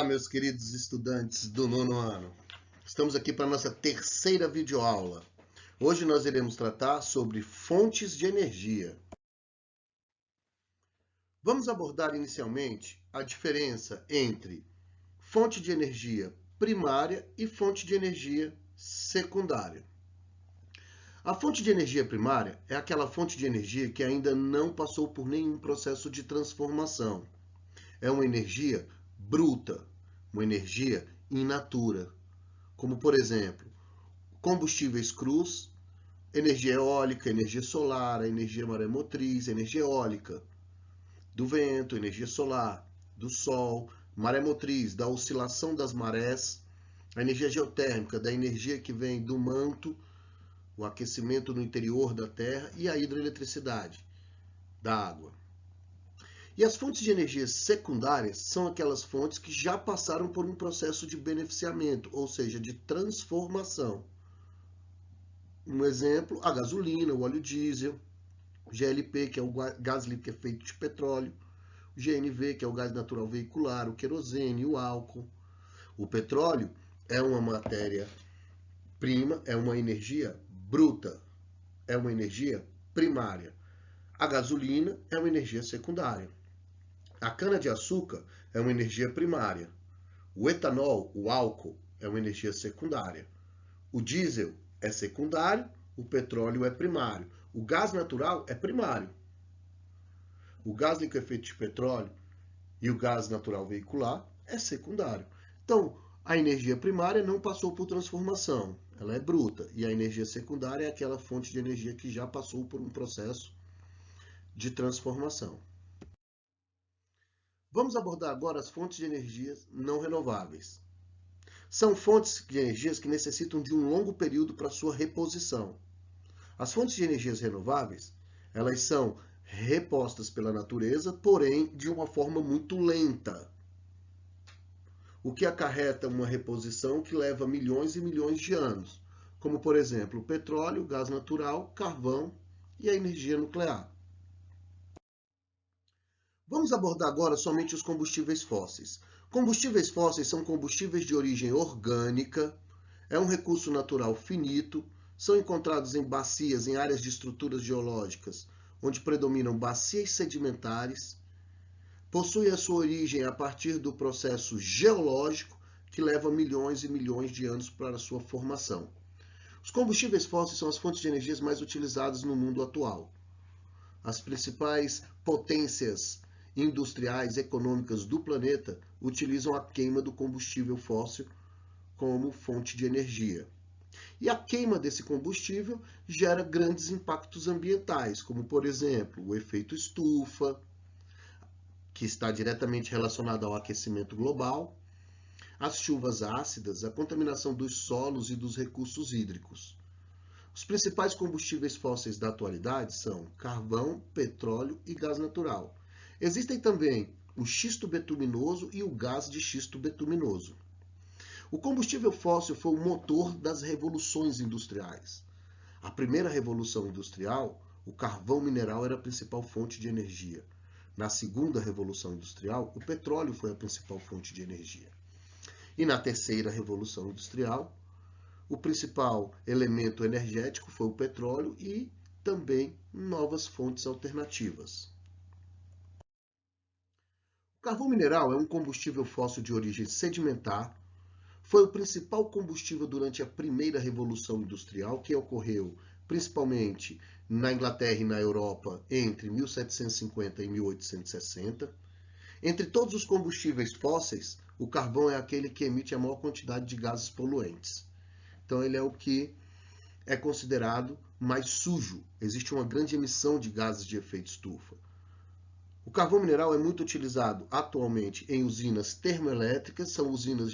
meus queridos estudantes do nono ano. Estamos aqui para a nossa terceira videoaula. Hoje nós iremos tratar sobre fontes de energia. Vamos abordar inicialmente a diferença entre fonte de energia primária e fonte de energia secundária. A fonte de energia primária é aquela fonte de energia que ainda não passou por nenhum processo de transformação. É uma energia bruta, uma energia in natura, como por exemplo, combustíveis crus, energia eólica, energia solar, energia maremotriz, energia eólica, do vento, energia solar, do sol, maremotriz, da oscilação das marés, a energia geotérmica, da energia que vem do manto, o aquecimento no interior da Terra e a hidroeletricidade da água. E as fontes de energia secundárias são aquelas fontes que já passaram por um processo de beneficiamento, ou seja, de transformação. Um exemplo, a gasolina, o óleo diesel, o GLP, que é o gás líquido que é feito de petróleo, o GNV, que é o gás natural veicular, o querosene, o álcool. O petróleo é uma matéria-prima, é uma energia bruta, é uma energia primária. A gasolina é uma energia secundária. A cana-de-açúcar é uma energia primária. O etanol, o álcool, é uma energia secundária. O diesel é secundário, o petróleo é primário. O gás natural é primário. O gás liquefeito de petróleo e o gás natural veicular é secundário. Então, a energia primária não passou por transformação, ela é bruta. E a energia secundária é aquela fonte de energia que já passou por um processo de transformação. Vamos abordar agora as fontes de energias não renováveis. São fontes de energias que necessitam de um longo período para sua reposição. As fontes de energias renováveis, elas são repostas pela natureza, porém de uma forma muito lenta, o que acarreta uma reposição que leva milhões e milhões de anos, como por exemplo o petróleo, o gás natural, carvão e a energia nuclear. Vamos abordar agora somente os combustíveis fósseis. Combustíveis fósseis são combustíveis de origem orgânica, é um recurso natural finito, são encontrados em bacias, em áreas de estruturas geológicas, onde predominam bacias sedimentares, possui a sua origem a partir do processo geológico, que leva milhões e milhões de anos para a sua formação. Os combustíveis fósseis são as fontes de energias mais utilizadas no mundo atual. As principais potências industriais, econômicas do planeta utilizam a queima do combustível fóssil como fonte de energia. E a queima desse combustível gera grandes impactos ambientais, como por exemplo o efeito estufa, que está diretamente relacionado ao aquecimento global, as chuvas ácidas, a contaminação dos solos e dos recursos hídricos. Os principais combustíveis fósseis da atualidade são carvão, petróleo e gás natural. Existem também o xisto betuminoso e o gás de xisto betuminoso. O combustível fóssil foi o motor das revoluções industriais. A primeira revolução industrial, o carvão mineral era a principal fonte de energia. Na segunda revolução industrial, o petróleo foi a principal fonte de energia. E na terceira revolução industrial, o principal elemento energético foi o petróleo e também novas fontes alternativas. O carvão mineral é um combustível fóssil de origem sedimentar. Foi o principal combustível durante a primeira revolução industrial, que ocorreu principalmente na Inglaterra e na Europa entre 1750 e 1860. Entre todos os combustíveis fósseis, o carvão é aquele que emite a maior quantidade de gases poluentes. Então ele é o que é considerado mais sujo. Existe uma grande emissão de gases de efeito estufa. O carvão mineral é muito utilizado atualmente em usinas termoelétricas, são usinas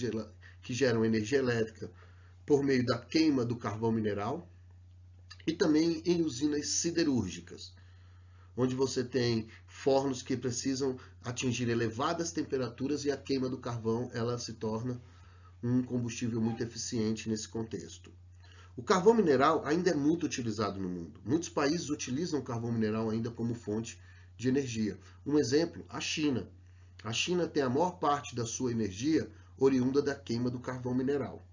que geram energia elétrica por meio da queima do carvão mineral, e também em usinas siderúrgicas, onde você tem fornos que precisam atingir elevadas temperaturas e a queima do carvão ela se torna um combustível muito eficiente nesse contexto. O carvão mineral ainda é muito utilizado no mundo. Muitos países utilizam o carvão mineral ainda como fonte de energia. Um exemplo, a China. A China tem a maior parte da sua energia oriunda da queima do carvão mineral.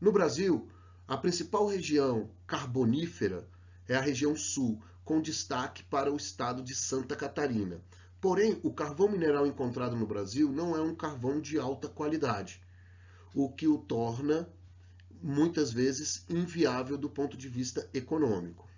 No Brasil, a principal região carbonífera é a região sul, com destaque para o estado de Santa Catarina. Porém, o carvão mineral encontrado no Brasil não é um carvão de alta qualidade, o que o torna muitas vezes inviável do ponto de vista econômico.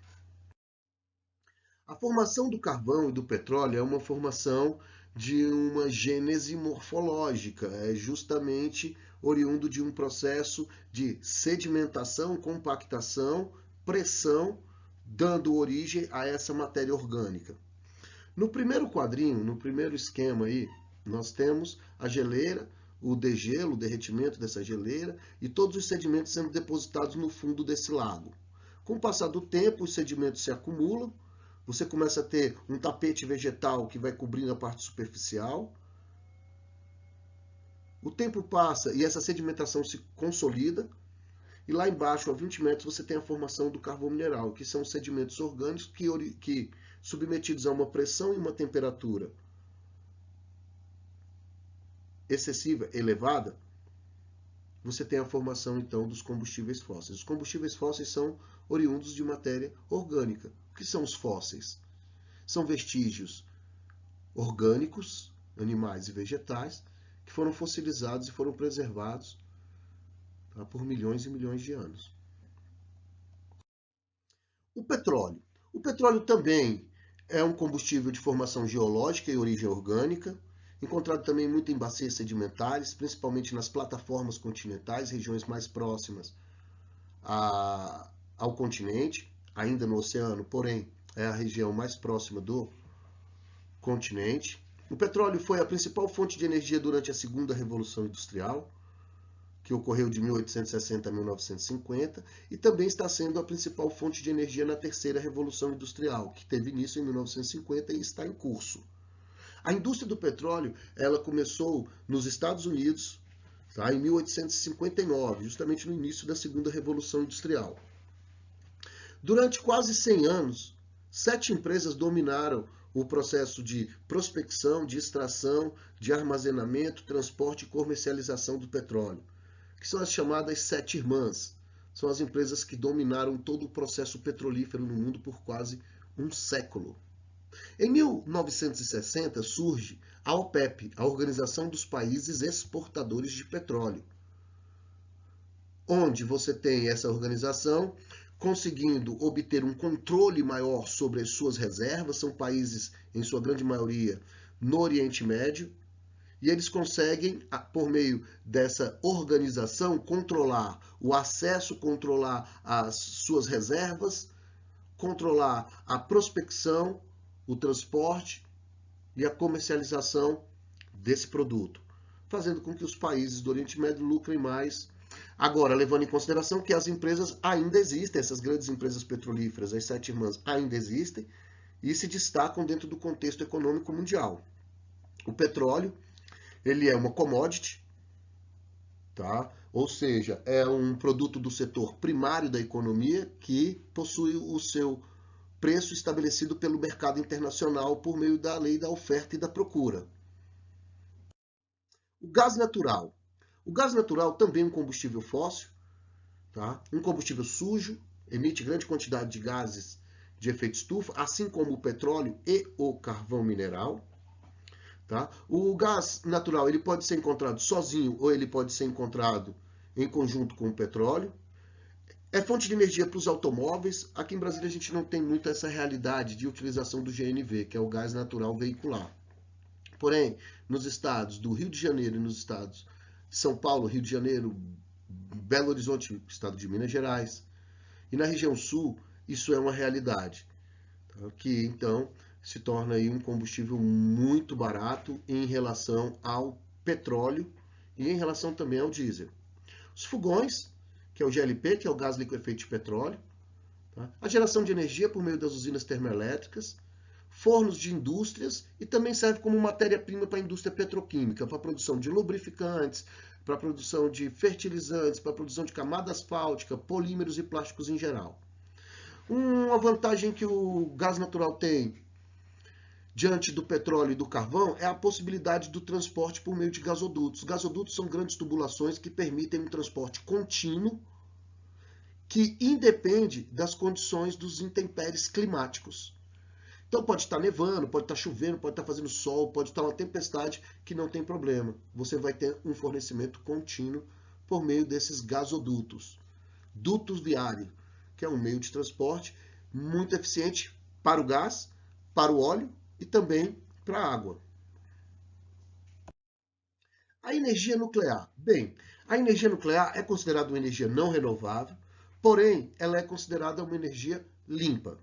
A formação do carvão e do petróleo é uma formação de uma gênese morfológica, é justamente oriundo de um processo de sedimentação, compactação, pressão, dando origem a essa matéria orgânica. No primeiro quadrinho, no primeiro esquema aí, nós temos a geleira, o degelo, o derretimento dessa geleira e todos os sedimentos sendo depositados no fundo desse lago. Com o passar do tempo, os sedimentos se acumulam, você começa a ter um tapete vegetal que vai cobrindo a parte superficial. O tempo passa e essa sedimentação se consolida. E lá embaixo, a 20 metros, você tem a formação do carvão mineral, que são sedimentos orgânicos que submetidos a uma pressão e uma temperatura excessiva, elevada, você tem a formação, então, dos combustíveis fósseis. Os combustíveis fósseis são oriundos de matéria orgânica. O que são os fósseis? São vestígios orgânicos, animais e vegetais, que foram fossilizados e foram preservados por milhões e milhões de anos. O petróleo. O petróleo também é um combustível de formação geológica e origem orgânica, encontrado também muito em bacias sedimentares, principalmente nas plataformas continentais, regiões mais próximas ao continente, ainda no oceano, porém é a região mais próxima do continente. O petróleo foi a principal fonte de energia durante a Segunda Revolução Industrial, que ocorreu de 1860 a 1950, e também está sendo a principal fonte de energia na Terceira Revolução Industrial, que teve início em 1950 e está em curso. A indústria do petróleo, ela começou nos Estados Unidos, em 1859, justamente no início da Segunda Revolução Industrial. Durante quase 100 anos, 7 empresas dominaram o processo de prospecção, de extração, de armazenamento, transporte e comercialização do petróleo, que são as chamadas 7 irmãs. São as empresas que dominaram todo o processo petrolífero no mundo por quase um século. Em 1960 surge a OPEP, a Organização dos Países Exportadores de Petróleo, onde você tem essa organização conseguindo obter um controle maior sobre as suas reservas. São países, em sua grande maioria, no Oriente Médio, e eles conseguem, por meio dessa organização, controlar o acesso, controlar as suas reservas, controlar a prospecção, o transporte e a comercialização desse produto, fazendo com que os países do Oriente Médio lucrem mais. Agora, levando em consideração que as empresas ainda existem, essas grandes empresas petrolíferas, as 7 irmãs, ainda existem e se destacam dentro do contexto econômico mundial. O petróleo, ele é uma commodity, tá? Ou seja, é um produto do setor primário da economia que possui o seu preço estabelecido pelo mercado internacional por meio da lei da oferta e da procura. O gás natural. O gás natural também é um combustível fóssil, tá? Um combustível sujo, emite grande quantidade de gases de efeito estufa, assim como o petróleo e o carvão mineral. Tá? O gás natural ele pode ser encontrado sozinho ou ele pode ser encontrado em conjunto com o petróleo. É fonte de energia para os automóveis. Aqui em Brasília a gente não tem muito essa realidade de utilização do GNV, que é o gás natural veicular. Porém, nos estados do Rio de Janeiro e nos estados de São Paulo, Rio de Janeiro, Belo Horizonte, estado de Minas Gerais, e na região sul, isso é uma realidade, tá? Que então se torna aí um combustível muito barato em relação ao petróleo e em relação também ao diesel. Os fogões, que é o GLP, que é o gás liquefeito de petróleo, tá? A geração de energia por meio das usinas termoelétricas, fornos de indústrias e também serve como matéria-prima para a indústria petroquímica, para a produção de lubrificantes, para a produção de fertilizantes, para a produção de camada asfáltica, polímeros e plásticos em geral. Uma vantagem que o gás natural tem diante do petróleo e do carvão é a possibilidade do transporte por meio de gasodutos. Gasodutos são grandes tubulações que permitem um transporte contínuo que independe das condições dos intempéries climáticos. Então pode estar nevando, pode estar chovendo, pode estar fazendo sol, pode estar uma tempestade, que não tem problema. Você vai ter um fornecimento contínuo por meio desses gasodutos. Dutos viários, que é um meio de transporte muito eficiente para o gás, para o óleo e também para a água. A energia nuclear. Bem, a energia nuclear é considerada uma energia não renovável, porém ela é considerada uma energia limpa.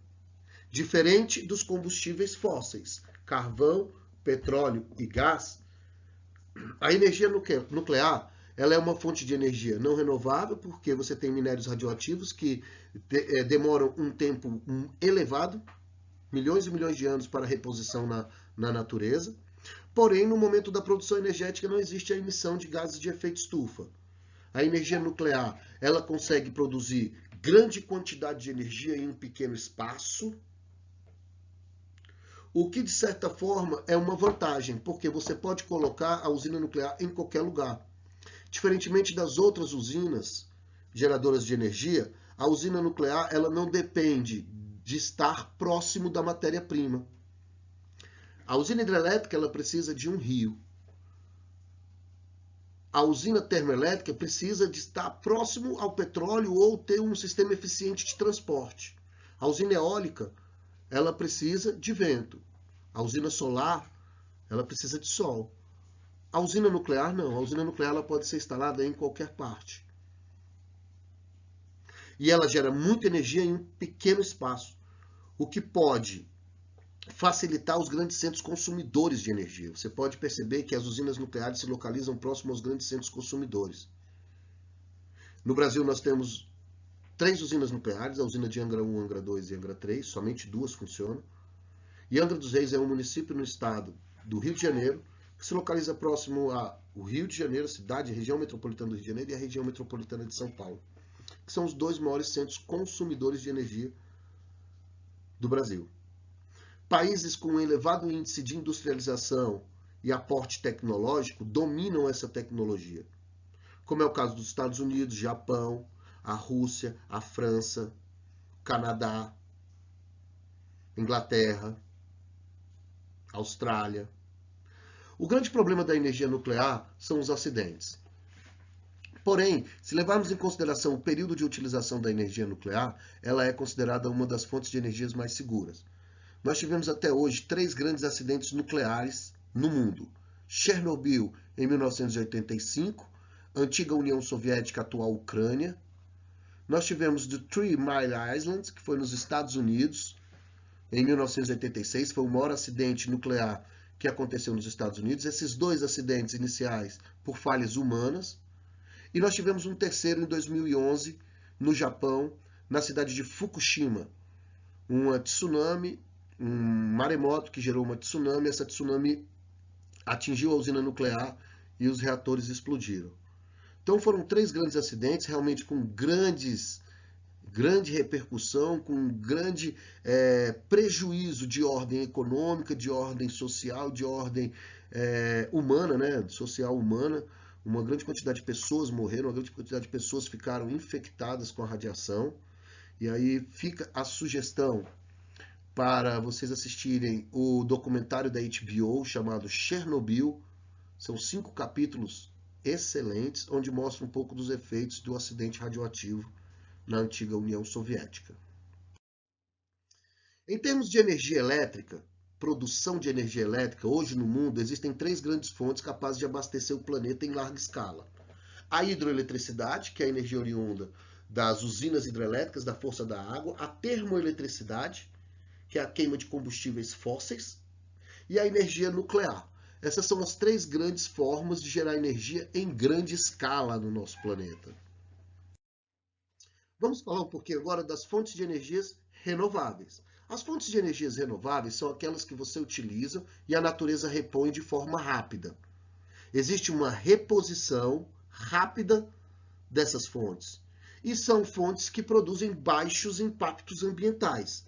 Diferente dos combustíveis fósseis, carvão, petróleo e gás, a energia nuclear ela é uma fonte de energia não renovável, porque você tem minérios radioativos que demoram um tempo elevado, milhões e milhões de anos para reposição na natureza. Porém, no momento da produção energética não existe a emissão de gases de efeito estufa. A energia nuclear ela consegue produzir grande quantidade de energia em um pequeno espaço, o que de certa forma é uma vantagem, porque você pode colocar a usina nuclear em qualquer lugar. Diferentemente das outras usinas geradoras de energia, a usina nuclear ela não depende de estar próximo da matéria-prima. A usina hidrelétrica ela precisa de um rio. A usina termoelétrica precisa de estar próximo ao petróleo ou ter um sistema eficiente de transporte. A usina eólica ela precisa de vento. A usina solar ela precisa de sol. A usina nuclear não. A usina nuclear ela pode ser instalada em qualquer parte. E ela gera muita energia em um pequeno espaço, o que pode facilitar os grandes centros consumidores de energia. Você pode perceber que as usinas nucleares se localizam próximo aos grandes centros consumidores. No Brasil nós temos 3 usinas nucleares, a usina de Angra 1, Angra 2 e Angra 3, somente 2 funcionam. E Angra dos Reis é um município no estado do Rio de Janeiro, que se localiza próximo ao Rio de Janeiro, cidade, região metropolitana do Rio de Janeiro e a região metropolitana de São Paulo, que são os 2 maiores centros consumidores de energia do Brasil. Países com um elevado índice de industrialização e aporte tecnológico dominam essa tecnologia, como é o caso dos Estados Unidos, Japão, a Rússia, a França, Canadá, Inglaterra, Austrália. O grande problema da energia nuclear são os acidentes. Porém, se levarmos em consideração o período de utilização da energia nuclear, ela é considerada uma das fontes de energias mais seguras. Nós tivemos até hoje 3 grandes acidentes nucleares no mundo. Chernobyl, em 1985, antiga União Soviética, atual Ucrânia. Nós tivemos The 3 Mile Island, que foi nos Estados Unidos, em 1986, foi o maior acidente nuclear que aconteceu nos Estados Unidos. Esses 2 acidentes iniciais por falhas humanas. E nós tivemos um terceiro em 2011, no Japão, na cidade de Fukushima. Uma tsunami, um maremoto que gerou uma tsunami. Essa tsunami atingiu a usina nuclear e os reatores explodiram. Então foram 3 grandes acidentes, realmente com grande repercussão, com grande prejuízo de ordem econômica, de ordem social, de ordem humana, né? Social humana. Uma grande quantidade de pessoas morreram, uma grande quantidade de pessoas ficaram infectadas com a radiação. E aí fica a sugestão para vocês assistirem o documentário da HBO chamado Chernobyl. São 5 capítulos excelentes, onde mostra um pouco dos efeitos do acidente radioativo na antiga União Soviética. Em termos de energia elétrica, produção de energia elétrica, hoje no mundo existem 3 grandes fontes capazes de abastecer o planeta em larga escala. A hidroeletricidade, que é a energia oriunda das usinas hidrelétricas, da força da água, a termoeletricidade, que é a queima de combustíveis fósseis, e a energia nuclear. Essas são as 3 grandes formas de gerar energia em grande escala no nosso planeta. Vamos falar um pouquinho agora das fontes de energias renováveis. As fontes de energias renováveis são aquelas que você utiliza e a natureza repõe de forma rápida. Existe uma reposição rápida dessas fontes. E são fontes que produzem baixos impactos ambientais,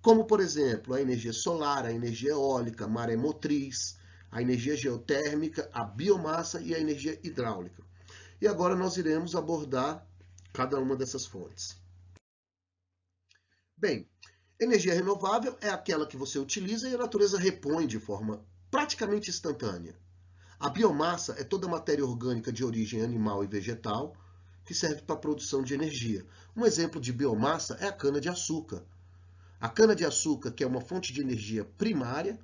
como, por exemplo, a energia solar, a energia eólica, a maremotriz, a energia geotérmica, a biomassa e a energia hidráulica. E agora nós iremos abordar cada uma dessas fontes. Bem, energia renovável é aquela que você utiliza e a natureza repõe de forma praticamente instantânea. A biomassa é toda a matéria orgânica de origem animal e vegetal que serve para a produção de energia. Um exemplo de biomassa é a cana-de-açúcar. A cana-de-açúcar, que é uma fonte de energia primária,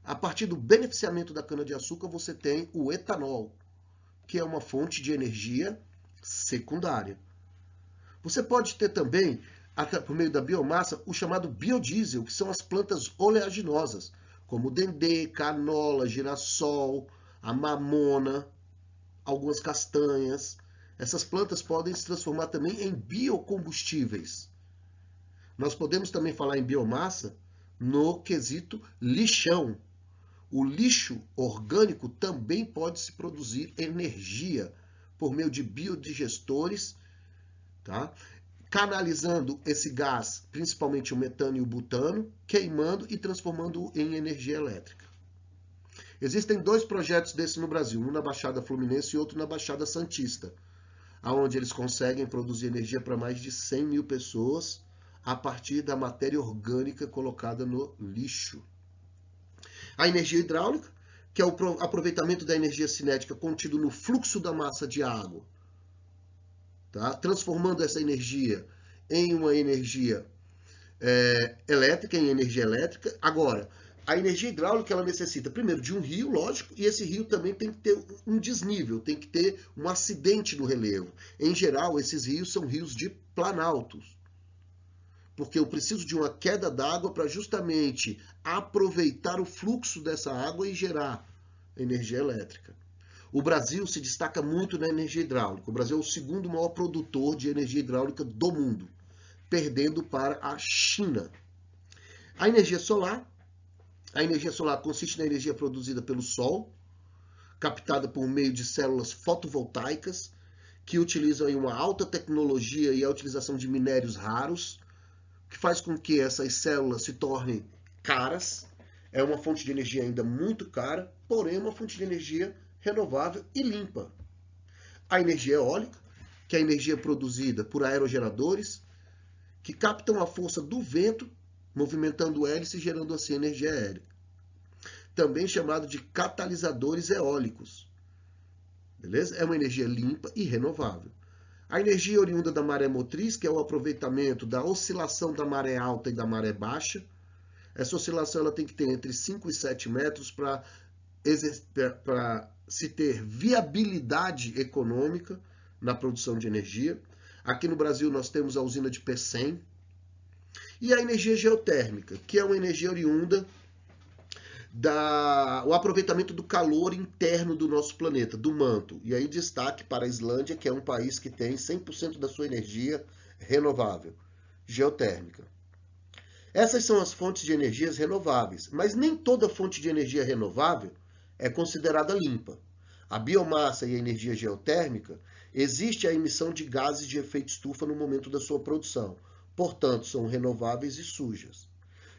a partir do beneficiamento da cana-de-açúcar você tem o etanol, que é uma fonte de energia secundária. Você pode ter também, por meio da biomassa, o chamado biodiesel, que são as plantas oleaginosas, como o dendê, canola, girassol, a mamona, algumas castanhas. Essas plantas podem se transformar também em biocombustíveis. Nós podemos também falar em biomassa no quesito lixão. O lixo orgânico também pode se produzir energia por meio de biodigestores, tá? Canalizando esse gás, principalmente o metano e o butano, queimando e transformando em energia elétrica. Existem 2 projetos desses no Brasil, um na Baixada Fluminense e outro na Baixada Santista, onde eles conseguem produzir energia para mais de 100 mil pessoas a partir da matéria orgânica colocada no lixo. A energia hidráulica, que é o aproveitamento da energia cinética contido no fluxo da massa de água, tá? Transformando essa energia em uma energia elétrica, em energia elétrica. Agora, a energia hidráulica ela necessita primeiro de um rio, lógico, e esse rio também tem que ter um desnível, tem que ter um acidente no relevo. Em geral, esses rios são rios de planaltos, porque eu preciso de uma queda d'água para justamente aproveitar o fluxo dessa água e gerar energia elétrica. O Brasil se destaca muito na energia hidráulica. O Brasil é o segundo maior produtor de energia hidráulica do mundo, perdendo para a China. A energia solar consiste na energia produzida pelo Sol, captada por meio de células fotovoltaicas, que utilizam uma alta tecnologia e a utilização de minérios raros, que faz com que essas células se tornem caras. É uma fonte de energia ainda muito cara, porém é uma fonte de energia renovável e limpa. A energia eólica, que é a energia produzida por aerogeradores, que captam a força do vento, movimentando o hélice e gerando assim energia eólica. Também chamado de catalisadores eólicos. Beleza? É uma energia limpa e renovável. A energia oriunda da maré motriz, que é o aproveitamento da oscilação da maré alta e da maré baixa. Essa oscilação ela tem que ter entre 5 e 7 metros para se ter viabilidade econômica na produção de energia. Aqui no Brasil nós temos a usina de Pecém. E a energia geotérmica, que é uma energia oriunda o aproveitamento do calor interno do nosso planeta, do manto. E aí destaque para a Islândia, que é um país que tem 100% da sua energia renovável, geotérmica. Essas são as fontes de energias renováveis, mas nem toda fonte de energia renovável é considerada limpa. A biomassa e a energia geotérmica, existe a emissão de gases de efeito estufa no momento da sua produção, portanto são renováveis e sujas.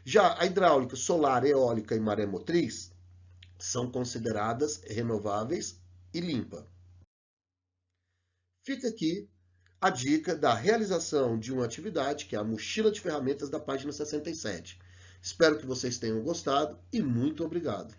Já a hidráulica, solar, eólica e maré motriz são consideradas renováveis e limpa. Fica aqui a dica da realização de uma atividade, que é a mochila de ferramentas da página 67. Espero que vocês tenham gostado e muito obrigado.